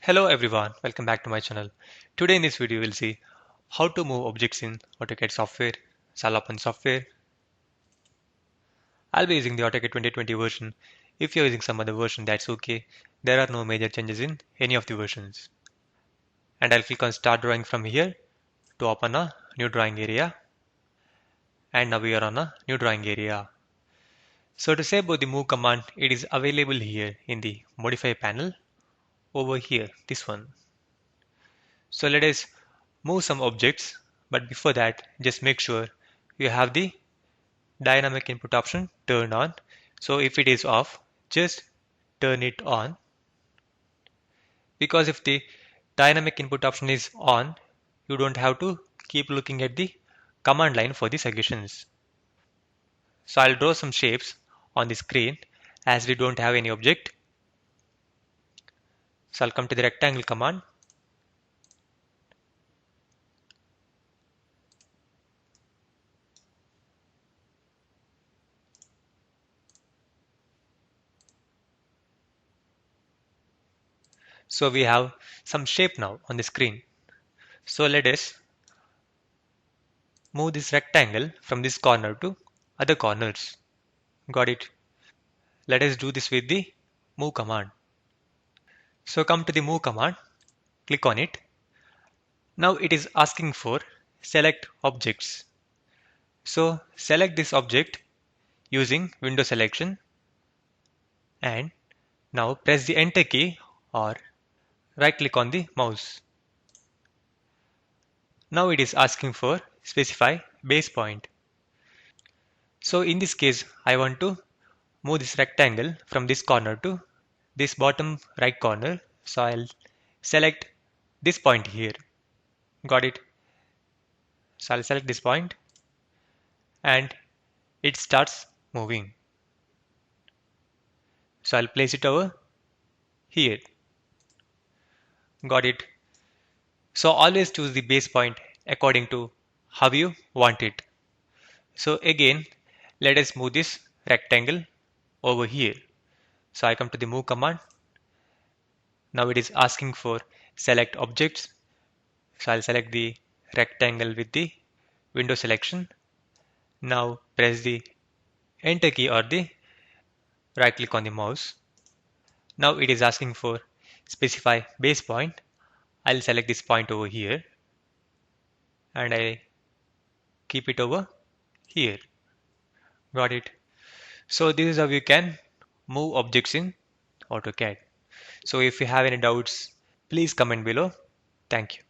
Hello everyone, welcome back to my channel. Today in this video we'll see how to move objects in Autocad software. So I'll open software. I'll be using the Autocad 2020 version. If you're using some other version, that's okay. There are no major changes in any of the versions. And I'll click on start drawing from here to open a new drawing area. And now we are on a new drawing area. So to say about the move command, it is available here in the modify panel over here, this one. So let us move some objects, but before that, just make sure you have the dynamic input option turned on. So if it is off, just turn it on, because if the dynamic input option is on, you don't have to keep looking at the command line for the suggestions. So I'll draw some shapes on the screen as we don't have any object. So I'll come to the rectangle command. So we have some shape now on the screen. So let us move this rectangle from this corner to other corners. Got it? Let us do this with the move command. So come to the move command, click on it. Now it is asking for select objects. So select this object using window selection and now press the enter key or right click on the mouse. Now it is asking for specify base point. So in this case, I want to move this rectangle from this corner to this bottom right corner. So I'll select this point here. Got it? So I'll select this point and it starts moving. So I'll place it over here. Got it? So always choose the base point according to how you want it. So again, let us move this rectangle over here. So I come to the move command. Now it is asking for select objects. So I'll select the rectangle with the window selection. Now press the enter key or the right click on the mouse. Now it is asking for specify base point. I'll select this point over here and I keep it over here. Got it? So this is how you can move objects in AutoCAD. So if you have any doubts, please comment below. Thank you.